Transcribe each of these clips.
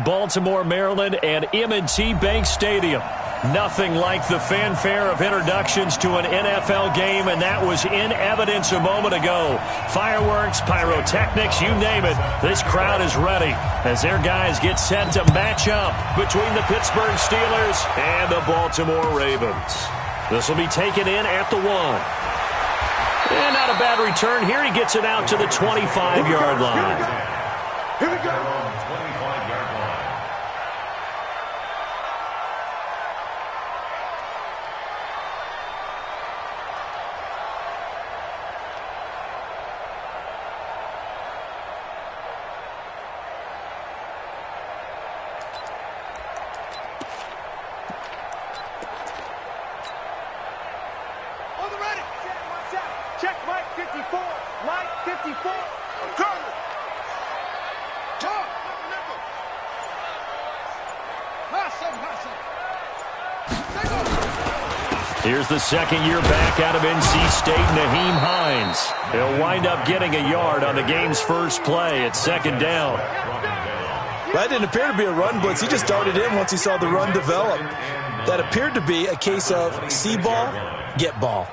Baltimore, Maryland, and M&T Bank Stadium. Nothing like the fanfare of introductions to an NFL game, and that was in evidence a moment ago. Fireworks, pyrotechnics, you name it. This crowd is ready as their guys get set to match up between the Pittsburgh Steelers and the Baltimore Ravens. This will be taken in at the 1. And not a bad return here. He gets it out to the 25-yard line. Here we go. 25-yard line. On the ready. Check Mike 54. Mike 54. Curly. Here's the second year back out of NC State, Nyheim Hines. He'll wind up getting a yard on the game's first play at second down. That didn't appear to be a run blitz. He just darted in once he saw the run develop. That appeared to be a case of see ball, get ball.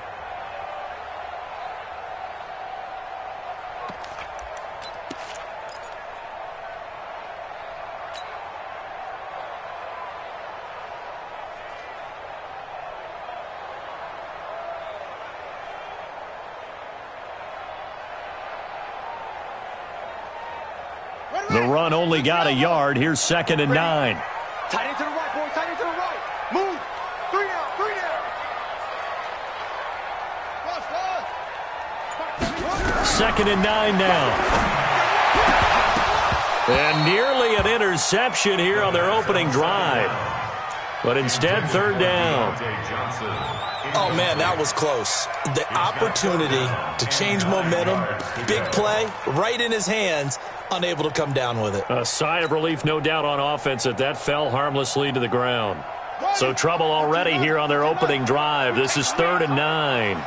The run only got a yard. Here's second and 9. Tight end to the right, boy. Tight end to the right. Move. 3 down. 3 down. Second and 9 now. And nearly an interception here on their opening drive. But instead, third down. Oh, man, that was close. The opportunity to change momentum, big play, right in his hands, unable to come down with it. A sigh of relief, no doubt, on offense that fell harmlessly to the ground. So trouble already here on their opening drive. This is third and 9.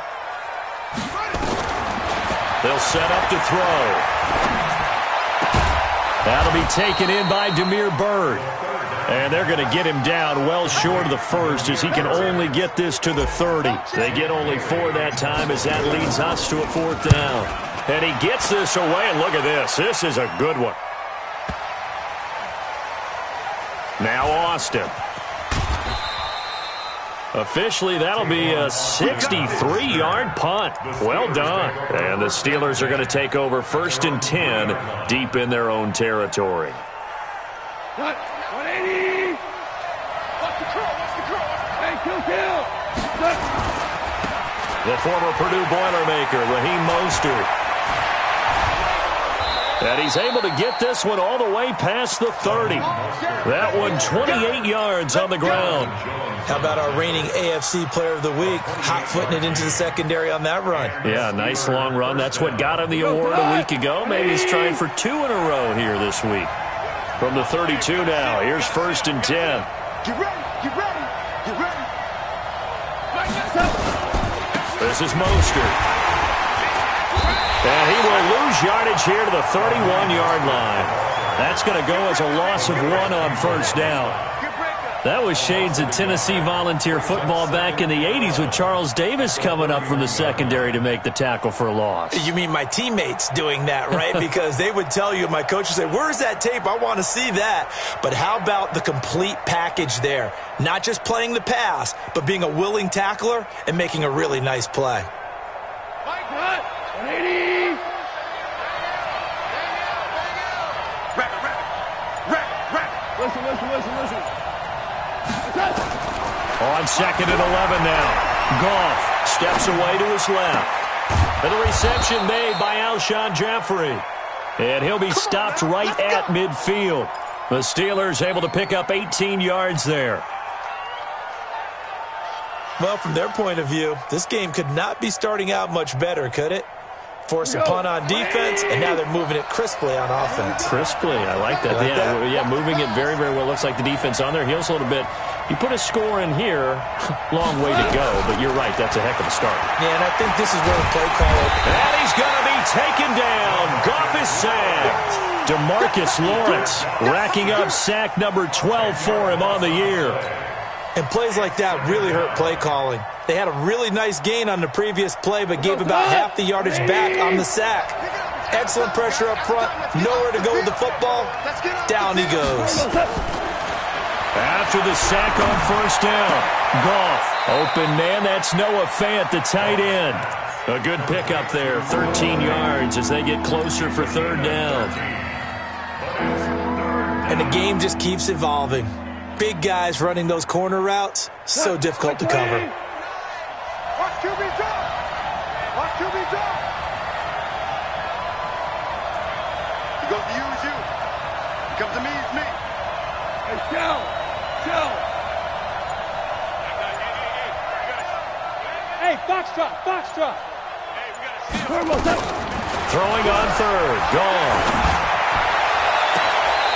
They'll set up to throw. That'll be taken in by Damiere Byrd. And they're going to get him down well short of the first as he can only get this to the 30. They get only 4 that time as that leads us to a fourth down. And he gets this away, and look at this. This is a good one. Now Austin. Officially, that'll be a 63-yard punt. Well done. And the Steelers are going to take over first and 10 deep in their own territory. 180. Watch the curl. Hey, kill. The former Purdue Boilermaker, Raheem Mostert. And he's able to get this one all the way past the 30. That one 28 yards on the ground. How about our reigning AFC Player of the Week, hot-footing it into the secondary on that run? Yeah, nice long run. That's what got him the award a week ago. Maybe he's trying for 2 in a row here this week. From the 32 now, here's first and 10. Get ready. This is Mostert. And he will lose yardage here to the 31-yard line. That's going to go as a loss of 1 on first down. That was shades of Tennessee Volunteer football back in the 80s with Charles Davis coming up from the secondary to make the tackle for a loss. You mean my teammates doing that, right? Because they would tell you, my coach would say, where's that tape? I want to see that. But how about the complete package there? Not just playing the pass, but being a willing tackler and making a really nice play. 180. Rack. Listen. On second and 11 now. Goff steps away to his left. And the reception made by Alshon Jeffrey. And he'll be stopped right at midfield. The Steelers able to pick up 18 yards there. Well, from their point of view, this game could not be starting out much better, could it? Force a punt on defense, and now they're moving it crisply on offense. Crisply, I like that. Yeah, moving it very, very well. Looks like the defense on their heels a little bit. You put a score in here, long way to go, but you're right, that's a heck of a start. Yeah, and I think this is where the play caller... And he's going to be taken down. Goff is sacked. DeMarcus Lawrence racking up sack number 12 for him on the year. And plays like that really hurt play calling. They had a really nice gain on the previous play, but gave about half the yardage back on the sack. Excellent pressure up front. Nowhere to go with the football. Down he goes. After the sack on first down, Goff, open man, that's Noah Fant, the tight end. A good pickup there, 13 yards as they get closer for third down. And the game just keeps evolving. Big guys running those corner routes, so difficult to cover. Watch QB drop. Watch QB drop. He goes to use you. He comes to me, it's me. Hey, Shell. Hey, Foxtrot. Throwing on third, gone.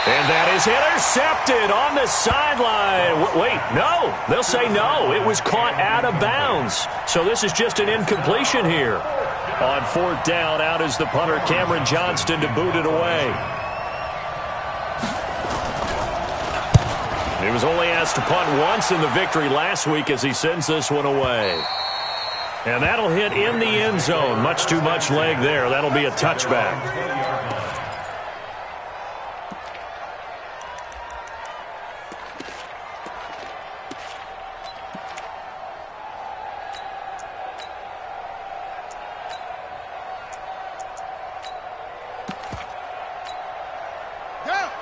And that is intercepted on the sideline. Wait, no. They'll say no. It was caught out of bounds. So this is just an incompletion here. On fourth down, out is the punter, Cameron Johnston, to boot it away. He was only asked to punt once in the victory last week as he sends this one away. And that'll hit in the end zone. Much too much leg there. That'll be a touchback.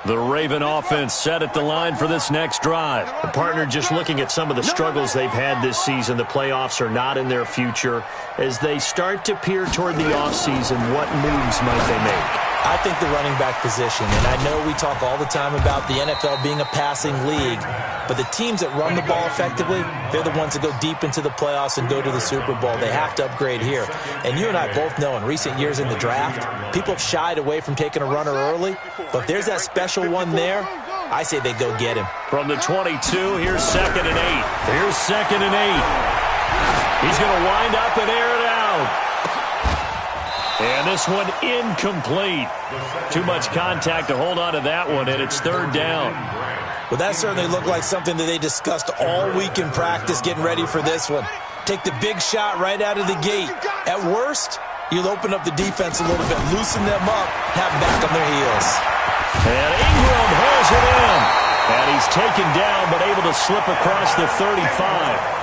The Raven offense set at the line for this next drive. The partner just looking at some of the struggles they've had this season. The playoffs are not in their future. As they start to peer toward the offseason, what moves might they make? I think the running back position, and I know we talk all the time about the NFL being a passing league, but the teams that run the ball effectively, they're the ones that go deep into the playoffs and go to the Super Bowl. They have to upgrade here. And you and I both know in recent years in the draft, people have shied away from taking a runner early, but if there's that special one there, I say they go get him. From the 22, here's 2nd and 8. Here's 2nd and 8. He's going to wind up and air it out. And this one incomplete. Too much contact to hold on to that one, and it's third down. Well, that certainly looked like something that they discussed all week in practice getting ready for this one. Take the big shot right out of the gate. At worst, you'll open up the defense a little bit, loosen them up, have them back on their heels. And Ingram holds it in. And he's taken down, but able to slip across the 35.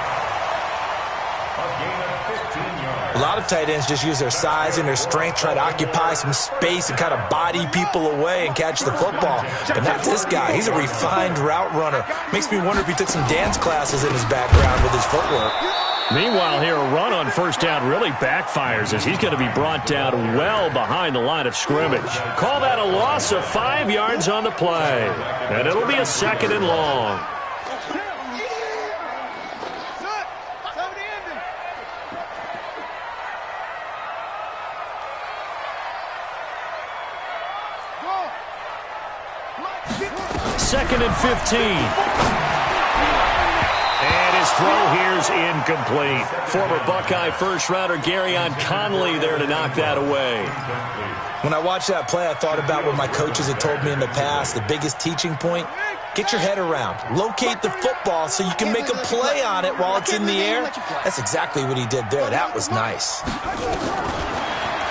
A lot of tight ends just use their size and their strength, try to occupy some space and kind of body people away and catch the football. But not this guy. He's a refined route runner. Makes me wonder if he took some dance classes in his background with his footwork. Meanwhile, here, a run on first down really backfires as he's going to be brought down well behind the line of scrimmage. Call that a loss of 5 yards on the play. And it'll be a 2nd and long. Second and 15. And his throw here's incomplete. Former Buckeye first-rounder Garyon Conley there to knock that away. When I watched that play, I thought about what my coaches had told me in the past. The biggest teaching point, get your head around. Locate the football so you can make a play on it while it's in the air. That's exactly what he did there. That was nice.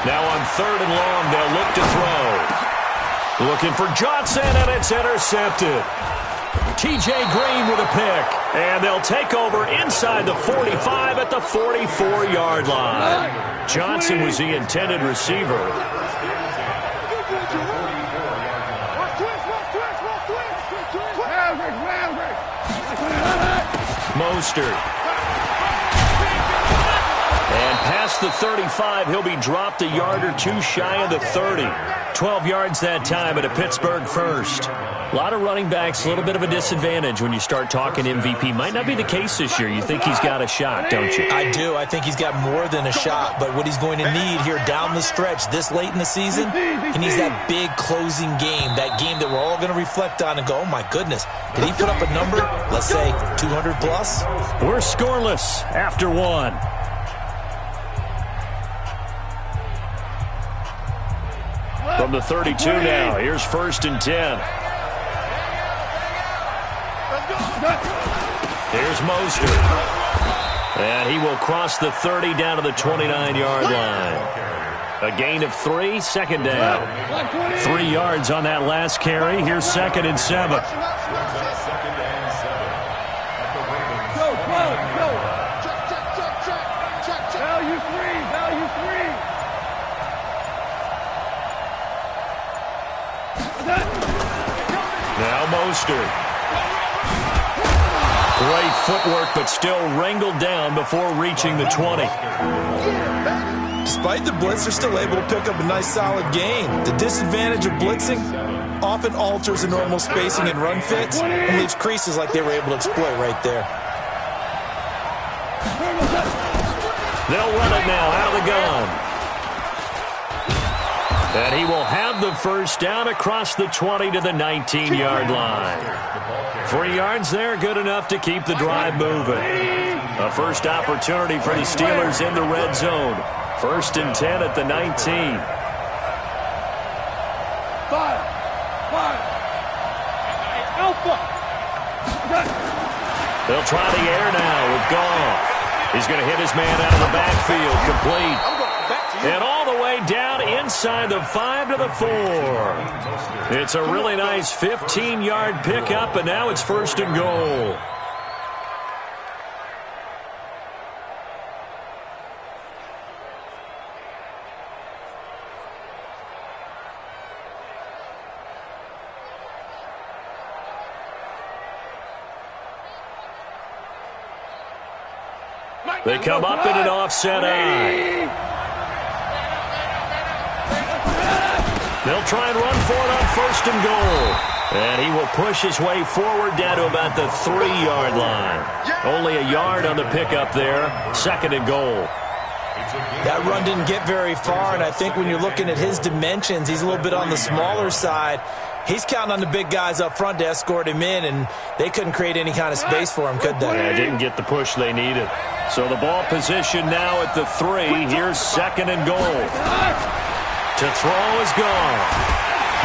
Now on 3rd and long, they'll look to throw. Looking for Johnson, and it's intercepted. T.J. Green with a pick, and they'll take over inside the 45 at the 44-yard line. Johnson was the intended receiver. Mostert. And past across the 35. He'll be dropped a yard or two shy of the 30. 12 yards that time at a Pittsburgh first. A lot of running backs, a little bit of a disadvantage when you start talking MVP. Might not be the case this year. You think he's got a shot, don't you? I do. I think he's got more than a shot. But what he's going to need here down the stretch this late in the season, he needs that big closing game, that game that we're all going to reflect on and go, oh, my goodness, did he put up a number, let's say, 200 plus? We're scoreless after one. From the 32 now, here's 1st and 10. Here's Mostert. And he will cross the 30 down to the 29-yard line. A gain of 3, second down. 3 yards on that last carry. Here's 2nd and 7. Go. Value free. Now Mostert. Great footwork, but still wrangled down before reaching the 20. Despite the blitz, they're still able to pick up a nice, solid gain. The disadvantage of blitzing often alters the normal spacing and run fits and leaves creases like they were able to exploit right there. They'll run it now out of the gun. And he will have the first down across the 20 to the 19-yard line. 3 yards there, good enough to keep the drive moving. A first opportunity for the Steelers in the red zone. 1st and 10 at the 19. Alpha. They'll try the air now with Goff. He's going to hit his man out of the backfield, complete. And all the way down inside the 5 to the 4. It's a really nice 15-yard pickup, and now it's 1st and goal. They come up in an offset eye. They'll try and run for it on 1st and goal. And he will push his way forward down to about the 3-yard line. Only a yard on the pickup there. 2nd and goal. That run didn't get very far, and I think when you're looking at his dimensions, he's a little bit on the smaller side. He's counting on the big guys up front to escort him in, and they couldn't create any kind of space for him, could they? Yeah, didn't get the push they needed. So the ball position now at the 3. Here's 2nd and goal. To throw is gone.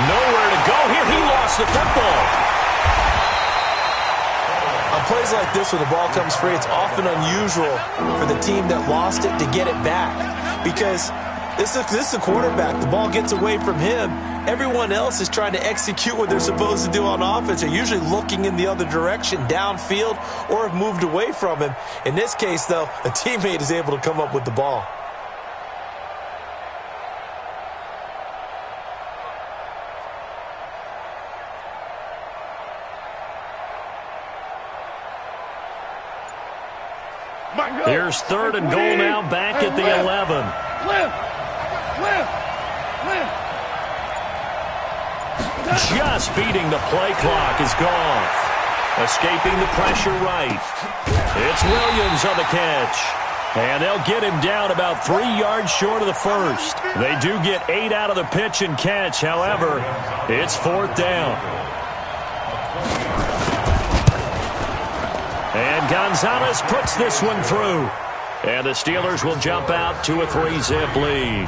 Nowhere to go here. He lost the football. On plays like this, when the ball comes free, it's often unusual for the team that lost it to get it back. Because this is a quarterback. The ball gets away from him. Everyone else is trying to execute what they're supposed to do on offense. They're usually looking in the other direction, downfield, or have moved away from him. In this case, though, a teammate is able to come up with the ball. Here's 3rd and goal now, back at the 11. Just beating the play clock is Goff. Escaping the pressure right. It's Williams on the catch. And they'll get him down about 3 yards short of the first. They do get 8 out of the pitch and catch. However, it's 4th down. And Gonzalez puts this one through. And the Steelers will jump out to a 3-zip lead.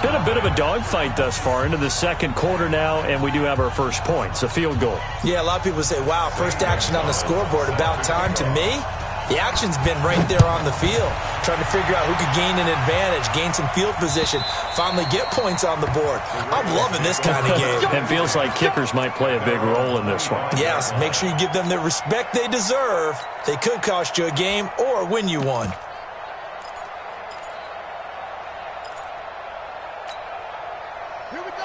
Been a bit of a dogfight thus far into the 2nd quarter now, and we do have our first points, a field goal. Yeah, a lot of people say, wow, first action on the scoreboard, about time. To me, the action's been right there on the field, trying to figure out who could gain an advantage, gain some field position, finally get points on the board. I'm loving this kind of game. It feels like kickers might play a big role in this one. Yes, make sure you give them the respect they deserve. They could cost you a game or win you one.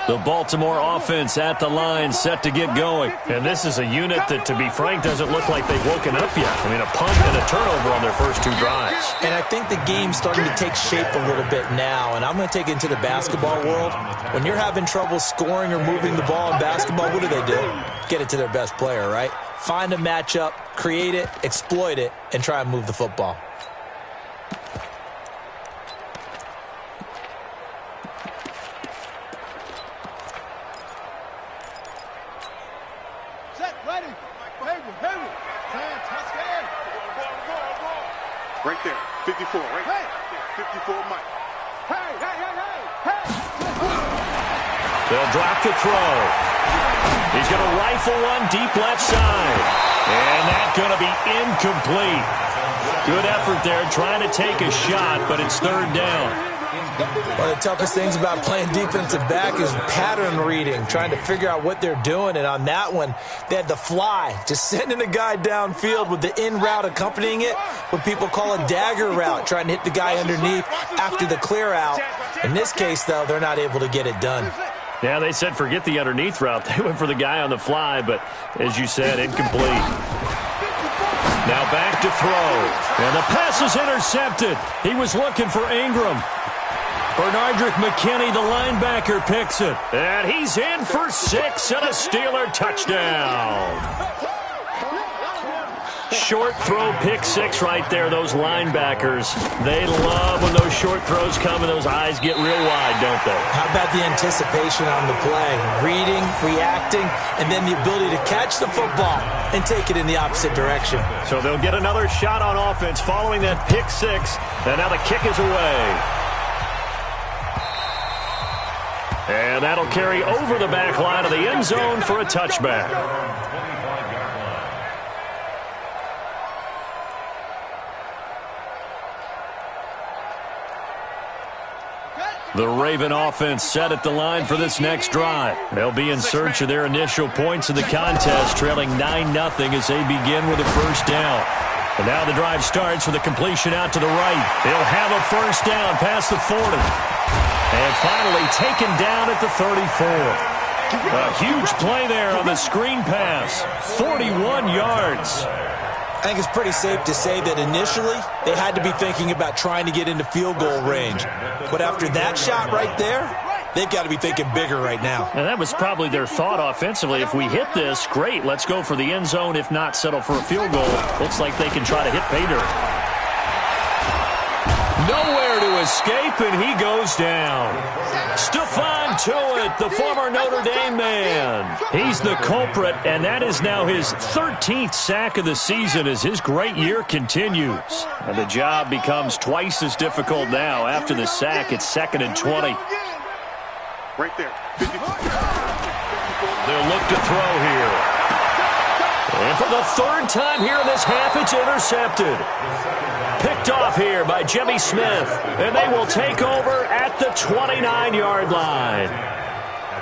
The Baltimore offense at the line, set to get going. And this is a unit that, to be frank, doesn't look like they've woken up yet. I mean, a punt and a turnover on their first two drives. And I think the game's starting to take shape a little bit now. And I'm going to take it into the basketball world. When you're having trouble scoring or moving the ball in basketball, what do? Get it to their best player, right? Find a matchup, create it, exploit it, and try and move the football. Right there, 54, right there, 54, Mike. They'll drop the throw. He's going to rifle one deep left side. And that's going to be incomplete. Good effort there trying to take a shot, but it's third down. One of the toughest things about playing defensive back is pattern reading, trying to figure out what they're doing. And on that one, they had the fly, just sending a guy downfield with the in route accompanying it, what people call a dagger route, trying to hit the guy underneath after the clear out. In this case, though, they're not able to get it done. Yeah, they said forget the underneath route. They went for the guy on the fly, but as you said, incomplete. Now back to throw. And the pass is intercepted. He was looking for Ingram. Bernardrick McKinney, the linebacker, picks it. And he's in for 6 and a Steeler touchdown. Short throw, pick 6 right there, those linebackers. They love when those short throws come and those eyes get real wide, don't they? How about the anticipation on the play? Reading, reacting, and then the ability to catch the football and take it in the opposite direction. So they'll get another shot on offense following that pick 6, and now the kick is away. And that'll carry over the back line of the end zone for a touchback. The Raven offense set at the line for this next drive. They'll be in search of their initial points in the contest, trailing 9-0 as they begin with a first down. And now the drive starts with a completion out to the right. They'll have a first down past the 40. And finally taken down at the 34. A huge play there on the screen pass. 41 yards. I think it's pretty safe to say that initially they had to be thinking about trying to get into field goal range. But after that shot right there, they've got to be thinking bigger right now. And that was probably their thought offensively. If we hit this, great, let's go for the end zone. If not, settle for a field goal. Looks like they can try to hit pay dirt. Nowhere to escape, and he goes down. Stephon Tuitt, the former Notre Dame man. He's the culprit, and that is now his 13th sack of the season as his great year continues. And the job becomes twice as difficult now. After the sack, it's 2nd and 20. Right there. They'll look to throw here. And for the 3rd time here in this half, it's intercepted. Picked off here by Jimmy Smith. And they will take over at the 29-yard line.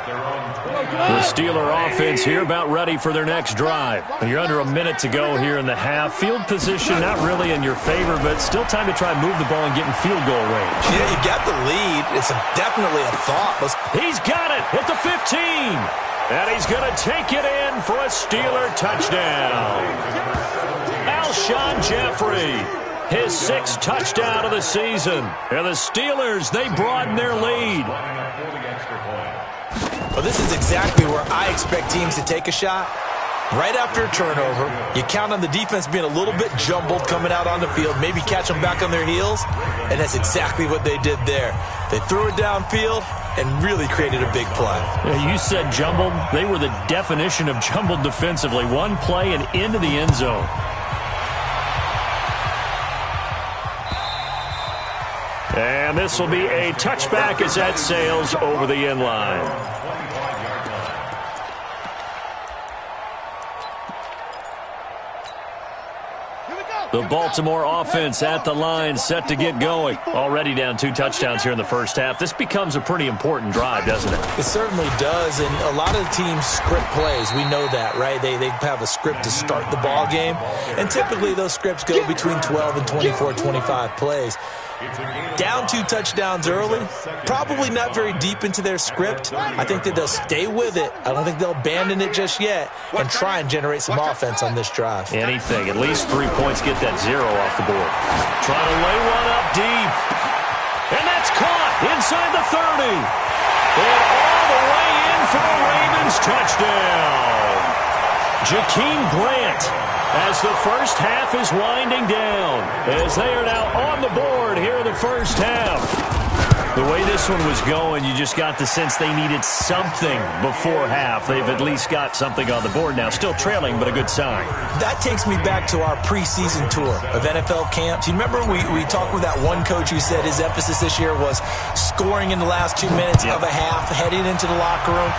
The Steeler offense here about ready for their next drive. You're under a minute to go here in the half. Field position not really in your favor, but still time to try and move the ball and get in field goal range. Yeah, you got the lead. It's definitely a thought. He's got it at the 15. And he's going to take it in for a Steeler touchdown. Alshon Jeffrey, his 6th touchdown of the season. And the Steelers, they broaden their lead. Well, this is exactly where I expect teams to take a shot. Right after a turnover, you count on the defense being a little bit jumbled coming out on the field, maybe catch them back on their heels, and that's exactly what they did there. They threw it downfield and really created a big play. Yeah, you said jumbled. They were the definition of jumbled defensively. One play and into the end zone. And this will be a touchback as that sails over the end line. The Baltimore offense at the line, set to get going. Already down 2 touchdowns here in the first half. This becomes a pretty important drive, doesn't it? It certainly does, and a lot of teams script plays. We know that, right? They have a script to start the ball game, and typically those scripts go between 12 and 24, 25 plays. Down 2 touchdowns early, probably not very deep into their script. I think that they'll stay with it. I don't think they'll abandon it just yet and try and generate some offense on this drive. Anything. At least 3 points, get that 0 off the board. Trying to lay one up deep. And that's caught inside the 30. And all the way in for a Ravens touchdown. Jakeem Grant, as the first half is winding down, as they are now on the board here in the first half. The way this one was going, you just got the sense they needed something before half. They've at least got something on the board now. Still trailing, but a good sign. That takes me back to our preseason tour of NFL camps. You remember we talked with that one coach who said his emphasis this year was scoring in the last 2 minutes of a half, heading into the locker room.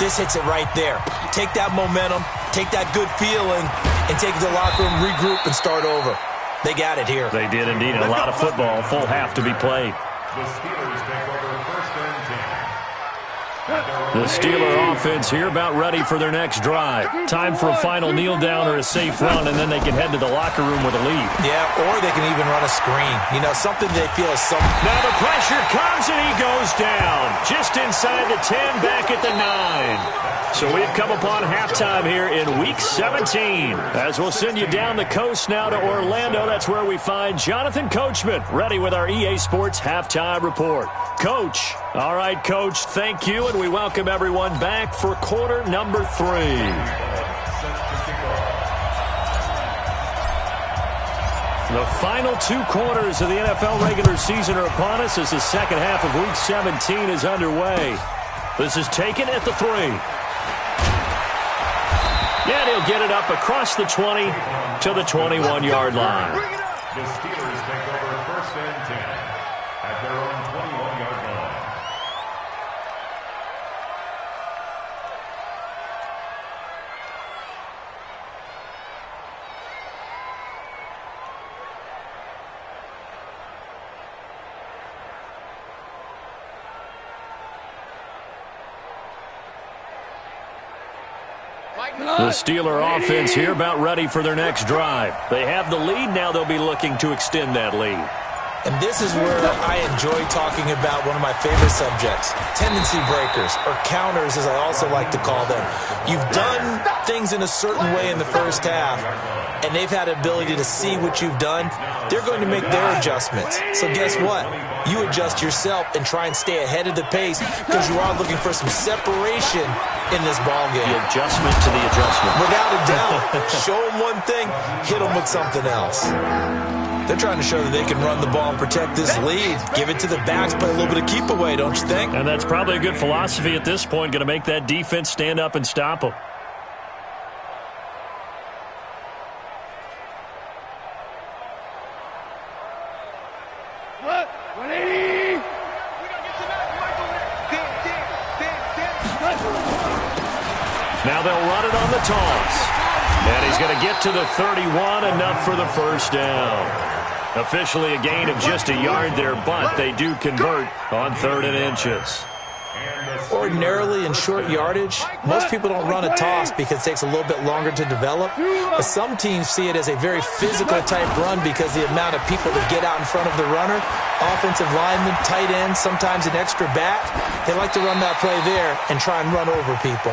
This hits it right there. Take that momentum, take that good feeling, and take it to the locker room, regroup, and start over. They got it here. They did indeed. A lot of football, full half to be played. The Steelers take over 1st and 10. The Steeler offense here about ready for their next drive. Time for a final kneel down or a safe run, and then they can head to the locker room with a lead. Yeah, or they can even run a screen. You know, something they feel is something. Now the pressure comes, and he goes down. Just inside the 10, back at the 9. So we've come upon halftime here in Week 17. As we'll send you down the coast now to Orlando, that's where we find Jonathan Coachman, ready with our EA Sports Halftime Report. Coach. All right, Coach, thank you, and we welcome everyone back for quarter number 3. The final 2 quarters of the NFL regular season are upon us as the second half of Week 17 is underway. This is taken at the 3. And he'll get it up across the 20 to the 21-yard line. The Steelers take over 1st and 10 at their own 21-yard line. The Steeler offense here about ready for their next drive. They have the lead. Now they'll be looking to extend that lead. And this is where I enjoy talking about one of my favorite subjects, tendency breakers, or counters as I also like to call them. You've done things in a certain way in the first half, and they've had the ability to see what you've done. They're going to make their adjustments. So guess what? You adjust yourself and try and stay ahead of the pace because you are looking for some separation in this ball game. The adjustment to the adjustment. Without a doubt. Show them one thing, hit them with something else. They're trying to show that they can run the ball and protect this lead. Give it to the backs, play a little bit of keep away, don't you think? And that's probably a good philosophy at this point, going to make that defense stand up and stop them. Now they'll run it on the toss. And he's going to get to the 31, enough for the first down. Officially a gain of just a yard there, but they do convert on 3rd and inches. Ordinarily in short yardage, most people don't run a toss because it takes a little bit longer to develop. But some teams see it as a very physical type run because the amount of people that get out in front of the runner, offensive linemen, tight ends, sometimes an extra back, they like to run that play there and try and run over people.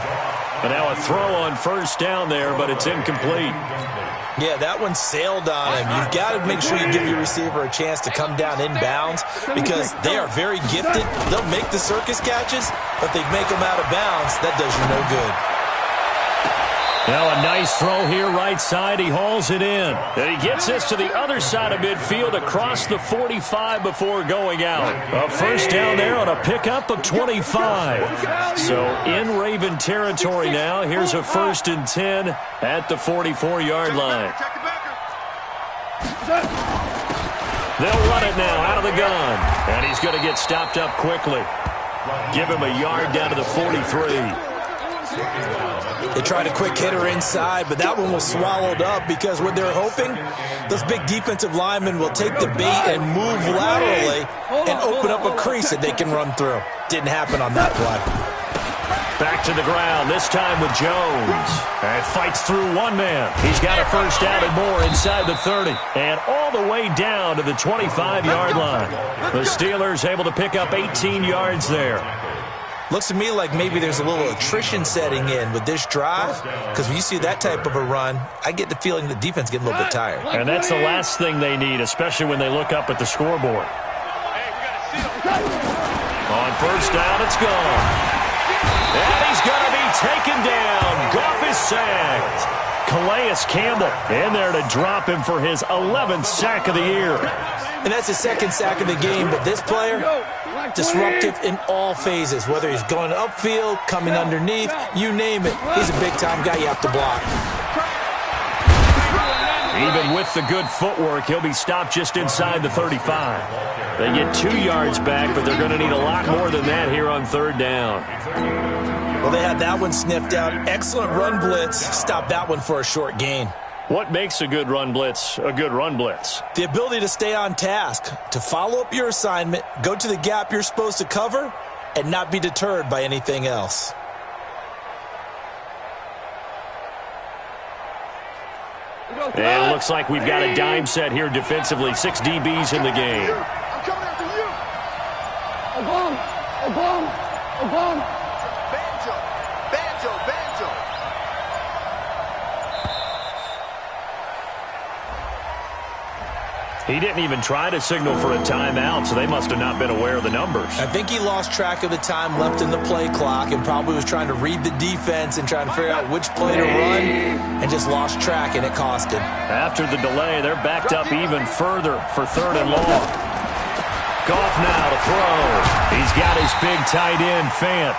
And now a throw on 1st down there, but it's incomplete. Yeah, that one sailed on him. You've got to make sure you give your receiver a chance to come down inbounds because they are very gifted. They'll make the circus catches, but they make them out of bounds. That does you no good. Now a nice throw here right side. He hauls it in. And he gets this to the other side of midfield across the 45 before going out. A 1st down there on a pickup of 25. So in Raven territory now. Here's a 1st and 10 at the 44-yard line. They'll run it now out of the gun. And he's going to get stopped up quickly. Give him a yard down to the 43. They tried a quick hitter inside, but that one was swallowed up because what they're hoping, those big defensive linemen will take the bait and move laterally and open up a crease that they can run through. Didn't happen on that play. Back to the ground, this time with Jones. And fights through one man. He's got a first down and more inside the 30. And all the way down to the 25-yard line. The Steelers able to pick up 18 yards there. Looks to me like maybe there's a little attrition setting in with this drive, because when you see that type of a run, I get the feeling the defense getting a little bit tired. And that's the last thing they need, especially when they look up at the scoreboard. On first down, it's gone. And he's going to be taken down. Goff is sacked. Calais Campbell in there to drop him for his 11th sack of the year. And that's his second sack of the game, but this player, disruptive in all phases, whether he's going upfield, coming underneath, you name it. He's a big-time guy you have to block. Even with the good footwork, he'll be stopped just inside the 35. They get 2 yards back, but they're going to need a lot more than that here on third down. Well, they had that one sniffed out. Excellent run blitz. Stop that one for a short gain. What makes a good run blitz a good run blitz? The ability to stay on task, to follow up your assignment, go to the gap you're supposed to cover, and not be deterred by anything else. And it looks like we've got a dime set here defensively. 6 DBs in the game. I'm coming after you. Banjo. He didn't even try to signal for a timeout, so they must have not been aware of the numbers. I think he lost track of the time left in the play clock and probably was trying to read the defense and trying to figure out which play to run and just lost track, and it cost him. After the delay, they're backed up even further for third and long. Goff now to throw. He's got his big tight end, Fant.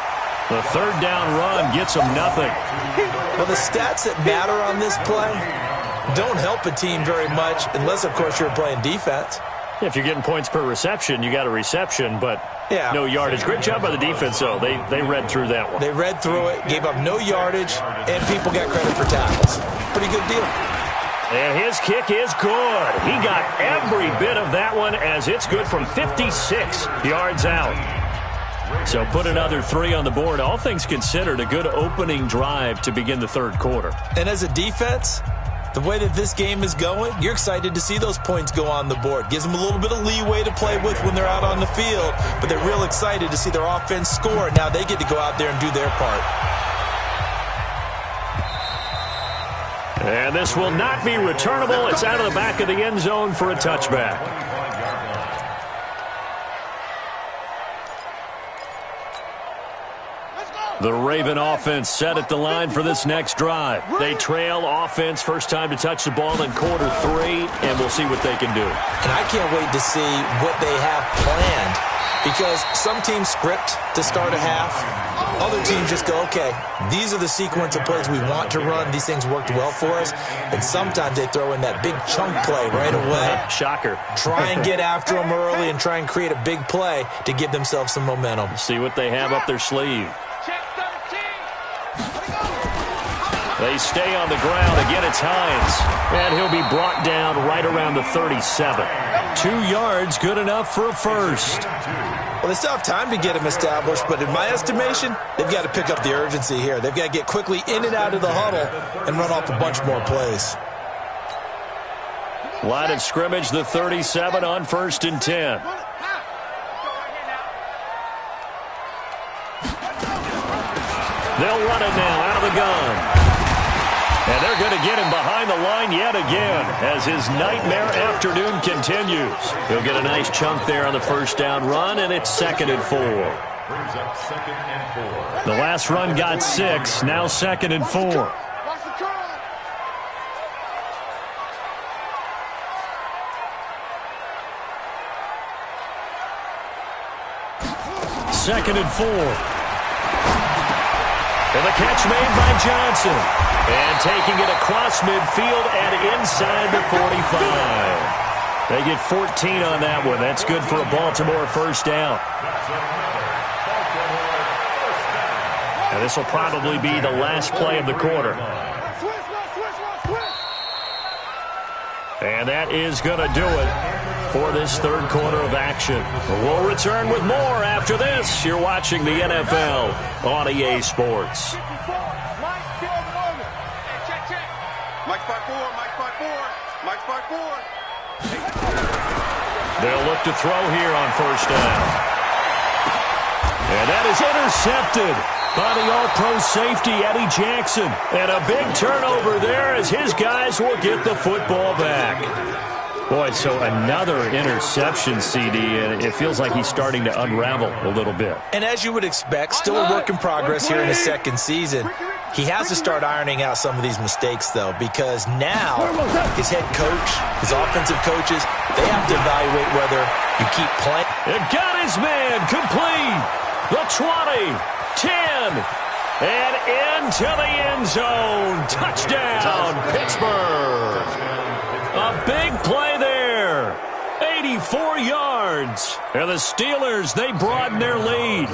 The third down run gets him nothing. Well, the stats that matter on this play don't help a team very much unless, of course, you're playing defense. If you're getting points per reception, you got a reception, but yeah, no yardage. Great job by the defense, though. They read through that one. They read through it, gave up no yardage, and people got credit for tackles. Pretty good deal. And his kick is good. He got every bit of that one as it's good from 56 yards out. So put another 3 on the board. All things considered, a good opening drive to begin the third quarter. And as a defense, the way that this game is going, you're excited to see those points go on the board. Gives them a little bit of leeway to play with when they're out on the field, but they're real excited to see their offense score. Now they get to go out there and do their part. And this will not be returnable. It's out of the back of the end zone for a touchback. The Raven offense set at the line for this next drive. They trail offense first time to touch the ball in quarter 3, and we'll see what they can do. And I can't wait to see what they have planned, because some teams script to start a half. Other teams just go, okay, these are the sequence of plays we want to run. These things worked well for us. And sometimes they throw in that big chunk play right away. Shocker. Try and get after them early and try and create a big play to give themselves some momentum. See what they have up their sleeve. They stay on the ground. Again, it's Hines. And he'll be brought down right around the 37. 2 yards, good enough for a first. Well, they still have time to get him established, but in my estimation, they've got to pick up the urgency here. They've got to get quickly in and out of the huddle and run off a bunch more plays. Line of scrimmage, the 37 on 1st and 10. They'll run it now out of the gun. And they're going to get him behind the line yet again as his nightmare afternoon continues. He'll get a nice chunk there on the first down run, and it's 2nd and 4. The last run got 6, now 2nd and 4. Second and 4. And the catch made by Johnson. And taking it across midfield and inside the 45. They get 14 on that one. That's good for a Baltimore first down. And this will probably be the last play of the quarter. And that is going to do it. for this third quarter of action. We'll return with more after this. You're watching the NFL on EA Sports. Mike 5-4, Mike 5-4, Mike 5-4. They'll look to throw here on first down. And that is intercepted by the all-pro safety, Eddie Jackson. And a big turnover there as his guys will get the football back. Boy, so another interception, CD, and it feels like he's starting to unravel a little bit. And as you would expect, still a work in progress here in his second season. He has to start ironing out some of these mistakes, though, because now his head coach, his offensive coaches, they have to evaluate whether you keep playing. It got his man complete. The 20, 10, and into the end zone. Touchdown, Pittsburgh. A big play there. 84 yards. And the Steelers, they broaden their lead.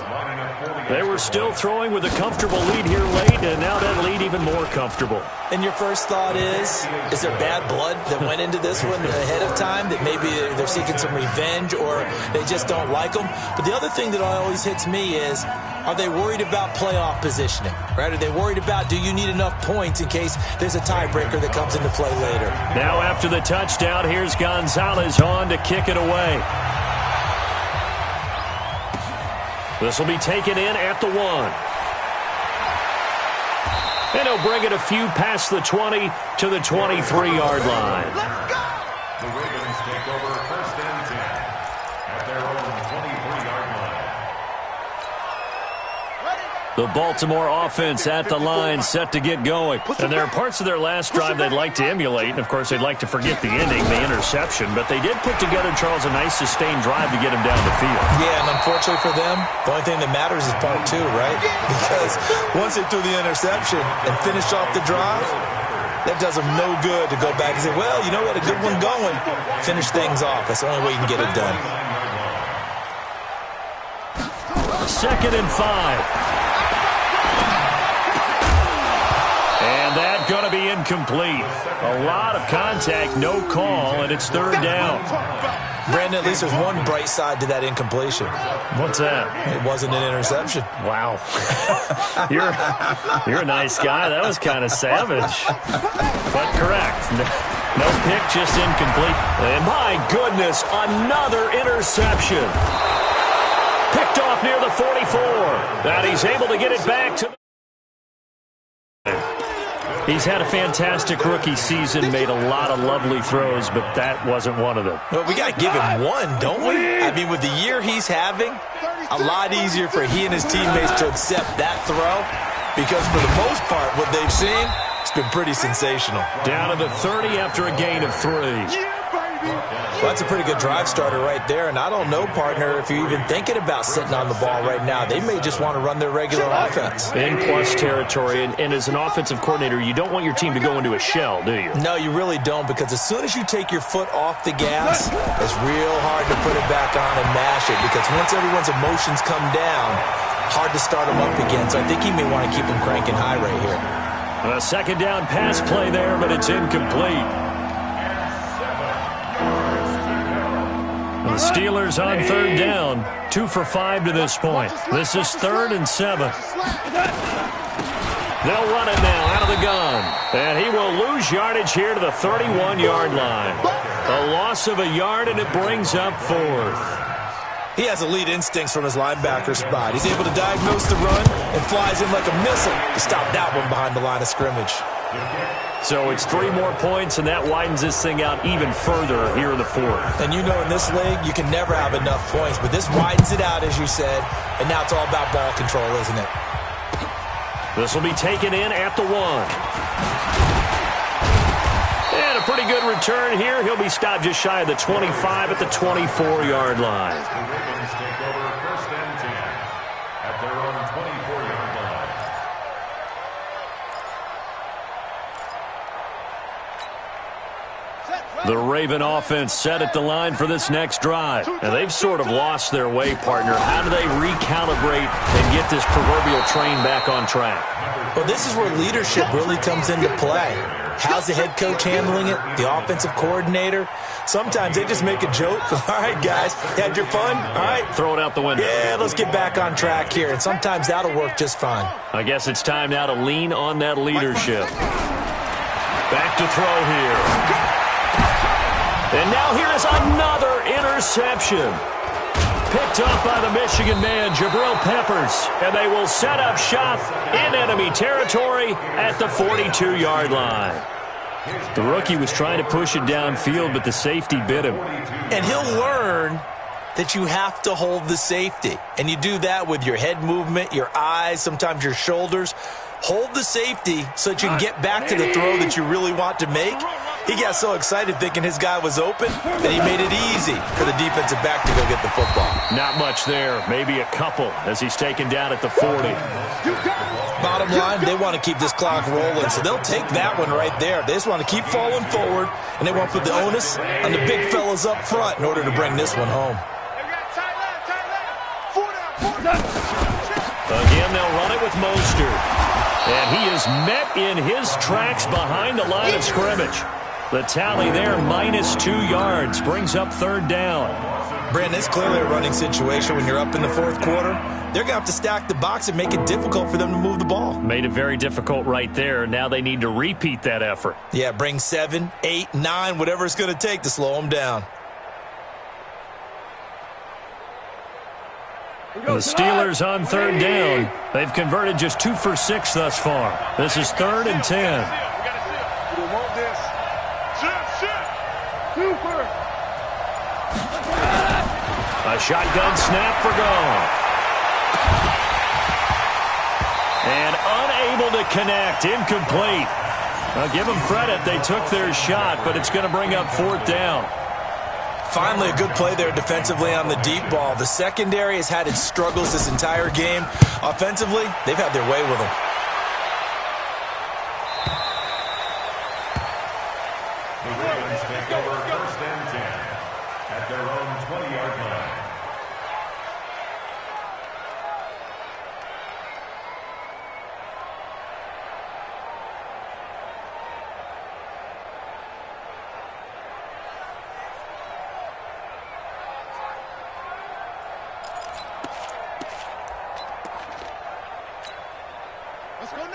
They were still throwing with a comfortable lead here late, and now that lead even more comfortable. And your first thought is there bad blood that went into this one ahead of time, that maybe they're seeking some revenge or they just don't like them? But the other thing that always hits me is, are they worried about playoff positioning, right? Are they worried about, do you need enough points in case there's a tiebreaker that comes into play later? Now after the touchdown, here's Gonzalez on to kick it away. This will be taken in at the 1. And he'll bring it a few past the 20 to the 23-yard line. The Ravens take over first and 10 at their own 23-yard line. The Baltimore offense at the line, set to get going. And there are parts of their last drive they'd like to emulate. And, of course, they'd like to forget the ending, the interception. But they did put together, Charles, a nice sustained drive to get him down the field. Yeah, and unfortunately for them, the only thing that matters is part 2, right? Because once they threw the interception and finished off the drive, that does them no good to go back and say, well, you know, we had a good one going. Finish things off. That's the only way you can get it done. 2nd and 5. And that's going to be incomplete. A lot of contact, no call, and it's 3rd down. Brandon, at least there's one bright side to that incompletion. What's that? It wasn't an interception. Wow. You're a nice guy. That was kind of savage. But correct. No pick, just incomplete. And my goodness, another interception. Picked off near the 44. And he's able to get it back to the... He's had a fantastic rookie season, made a lot of lovely throws, but that wasn't one of them. Well, we got to give him one, don't we? I mean, with the year he's having, a lot easier for he and his teammates to accept that throw, because for the most part, what they've seen, it's been pretty sensational. Down to the 30 after a gain of 3. Well, that's a pretty good drive starter right there, and I don't know, partner, if you're even thinking about sitting on the ball right now. They may just want to run their regular offense. In plus territory, and as an offensive coordinator, you don't want your team to go into a shell, do you? No, you really don't, because as soon as you take your foot off the gas, it's real hard to put it back on and mash it, because once everyone's emotions come down, hard to start them up again. So I think he may want to keep them cranking high right here. A 2nd down pass play there, but it's incomplete. The Steelers on 3rd down, 2 for 5 to this point. This is 3rd and 7. They'll run it now out of the gun. And he will lose yardage here to the 31-yard line. A loss of a yard, and it brings up 4th. He has elite instincts from his linebacker spot. He's able to diagnose the run and flies in like a missile to stop that one behind the line of scrimmage. So it's 3 more points, and that widens this thing out even further here in the 4th. And you know, in this league, you can never have enough points, but this widens it out, as you said, and now it's all about ball control, isn't it? This will be taken in at the 1. And a pretty good return here. He'll be stopped just shy of the 25 at the 24-yard line. The Ravens take over first and 10 at their own 24-yard line. The Raven offense set at the line for this next drive. And they've sort of lost their way, partner. How do they recalibrate and get this proverbial train back on track? Well, this is where leadership really comes into play. How's the head coach handling it? The offensive coordinator? Sometimes they just make a joke. All right, guys, had your fun? All right. Throw it out the window. Yeah, let's get back on track here. And sometimes that'll work just fine. I guess it's time now to lean on that leadership. Back to throw here. And now here's another interception. Picked up by the Michigan man, Jabril Peppers. And they will set up shop in enemy territory at the 42-yard line. The rookie was trying to push it downfield, but the safety bit him. And he'll learn that you have to hold the safety. And you do that with your head movement, your eyes, sometimes your shoulders. Hold the safety so that you can get back to the throw that you really want to make. He got so excited thinking his guy was open that he made it easy for the defensive back to go get the football. Not much there, maybe a couple as he's taken down at the 40. Bottom line, they want to keep this clock rolling, so they'll take that one right there. They just want to keep falling forward, and they want to put the onus on the big fellas up front in order to bring this one home. Again, they'll run it with Mostert. And he is met in his tracks behind the line of scrimmage. The tally there, -2 yards, brings up third down. Brandon, it's clearly a running situation when you're up in the fourth quarter. They're going to have to stack the box and make it difficult for them to move the ball. Made it very difficult right there. Now they need to repeat that effort. Yeah, bring 7, 8, 9, whatever it's going to take to slow them down. The Steelers on third down. They've converted just 2 for 6 thus far. This is 3rd and 10. A shotgun snap for Goff. And unable to connect. Incomplete. I'll give them credit. They took their shot, but it's going to bring up 4th down. Finally, a good play there defensively on the deep ball. The secondary has had its struggles this entire game. Offensively, they've had their way with them. The Ravens take over 1st and 10 at their own 20-yard line.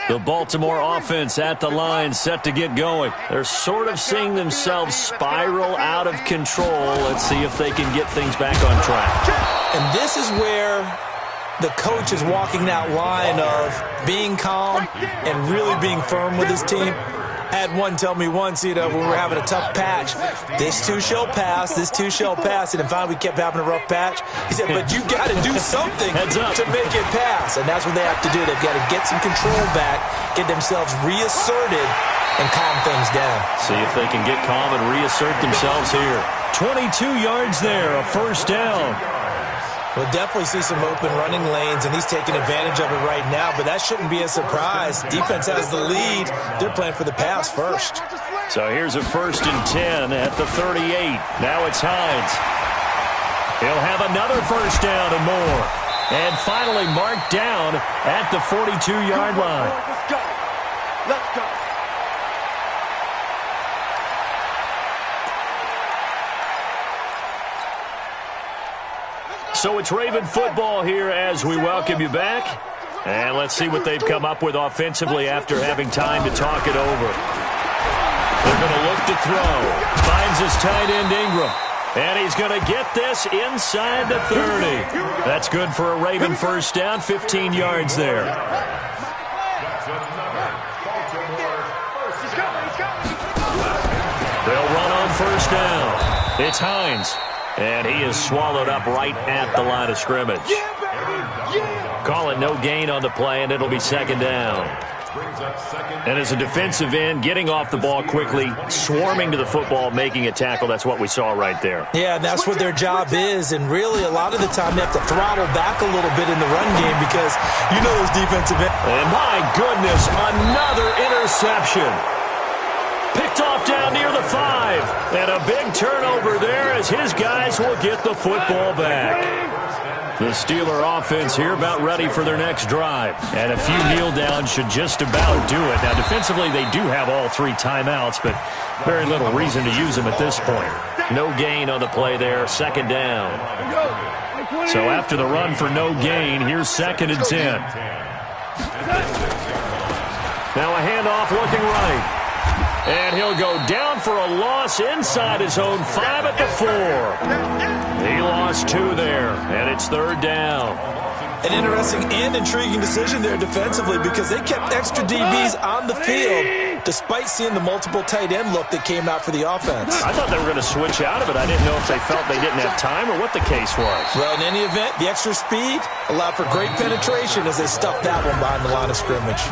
The Baltimore offense at the line, set to get going. They're sort of seeing themselves spiral out of control. Let's see if they can get things back on track. And this is where the coach is walking that line of being calm and really being firm with his team. I had one tell me once, when we were having a tough patch, this too shall pass, this too shall pass. And then finally we kept having a rough patch. He said, but you got to do something to make it pass. And that's what they have to do. They've got to get some control back, get themselves reasserted, and calm things down. See if they can get calm and reassert themselves here. 22 yards there, a 1st down. We'll definitely see some open running lanes, and he's taking advantage of it right now, but that shouldn't be a surprise. Defense has the lead. They're playing for the pass first. So here's a 1st and 10 at the 38. Now it's Hines. He'll have another 1st down and more. And finally marked down at the 42-yard line. Let's go. Let's go. So it's Raven football here as we welcome you back. And let's see what they've come up with offensively after having time to talk it over. They're going to look to throw. Finds his tight end Ingram. And he's going to get this inside the 30. That's good for a Raven 1st down, 15 yards there. They'll run on 1st down. It's Hines. And he is swallowed up right at the line of scrimmage. Call it no gain on the play, and it'll be 2nd down. And as a defensive end, getting off the ball quickly, swarming to the football, making a tackle, that's what we saw right there. Yeah, that's what their job is, and really a lot of the time they have to throttle back a little bit in the run game because you know those defensive ends. And my goodness, another interception. Picked off down near the 5. And a big turnover there as his guys will get the football back. The Steeler offense here about ready for their next drive. And a few kneel downs should just about do it. Now, defensively, they do have all 3 timeouts, but very little reason to use them at this point. No gain on the play there, 2nd down. So after the run for no gain, here's 2nd and 10. Now a handoff looking right. And he'll go down for a loss inside his own 5 at the 4. He lost 2 there, and it's 3rd down. An interesting and intriguing decision there defensively because they kept extra DBs on the field despite seeing the multiple tight end look that came out for the offense. I thought they were going to switch out of it. I didn't know if they felt they didn't have time or what the case was. Well, in any event, the extra speed allowed for great penetration as they stuffed that one behind the line of scrimmage.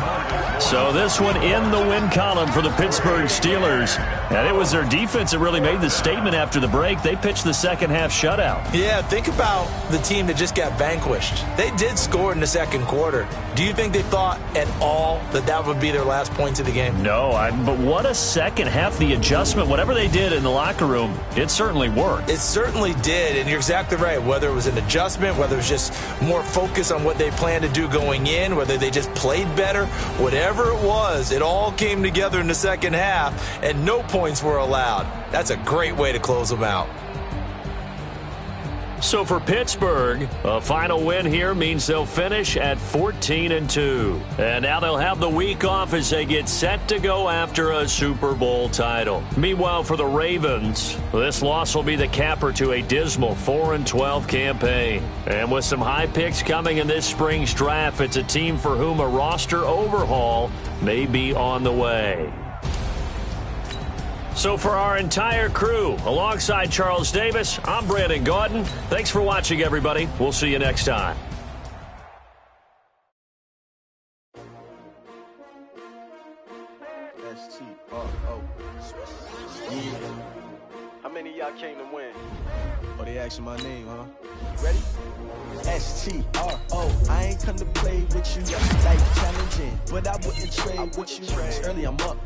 So this one in the win column for the Pittsburgh Steelers. And it was their defense that really made the statement after the break. They pitched the second half shutout. Yeah, think about the team that just got vanquished. They did score in the second quarter. Do you think they thought at all that that would be their last points of the game? No, but what a second half. The adjustment, whatever they did in the locker room, it certainly worked. It certainly did, and you're exactly right. Whether it was an adjustment, whether it was just more focus on what they planned to do going in, whether they just played better, whatever it was, it all came together in the second half, and no points were allowed. That's a great way to close them out. So for Pittsburgh, a final win here means they'll finish at 14-2. And now they'll have the week off as they get set to go after a Super Bowl title. Meanwhile, for the Ravens, this loss will be the capper to a dismal 4-12 campaign. And with some high picks coming in this spring's draft, it's a team for whom a roster overhaul may be on the way. So for our entire crew, alongside Charles Davis, I'm Brandon Gaudin. Thanks for watching, everybody. We'll see you next time. How many of y'all came to win? Oh, they asking my name, huh? Ready? S-T-R-O. I ain't come to play with you, like challenging, but I wouldn't trade with you. It's early, I'm up.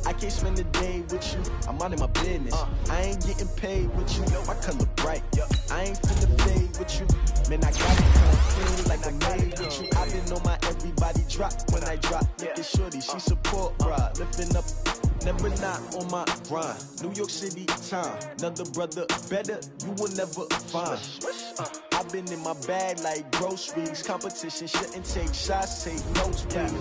I can't spend the day with you. I'm minding my business. I ain't getting paid with you. My color bright. I ain't finna fade with you. Man, I got it come clean like I made with you. I been on my everybody drop when I drop. Look at shorty, she support, bruh. Lifting up. Never not on my grind. New York City time. Another brother better, you will never find. I've been in my bag like groceries. Competition shouldn't take shots, take notes, please.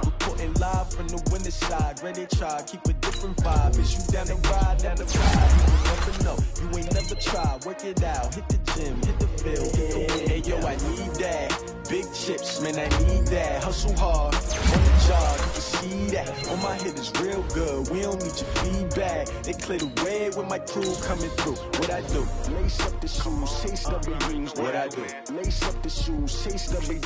Reporting live from the winter side. Ready to try, keep a different vibe. Is you down the ride, down the ride? You will never know, you ain't never tried. Work it out, hit the gym, hit the field, hit the win. Hey yo, I need that. Big chips, man, I need that. Hustle hard, on the job, you can see that. On my hit is real good, we don't need your feedback. They clear the way with my crew coming through. What I do? Lace up the shoes, chase double rings. What I do? Lace up the shoes, chase double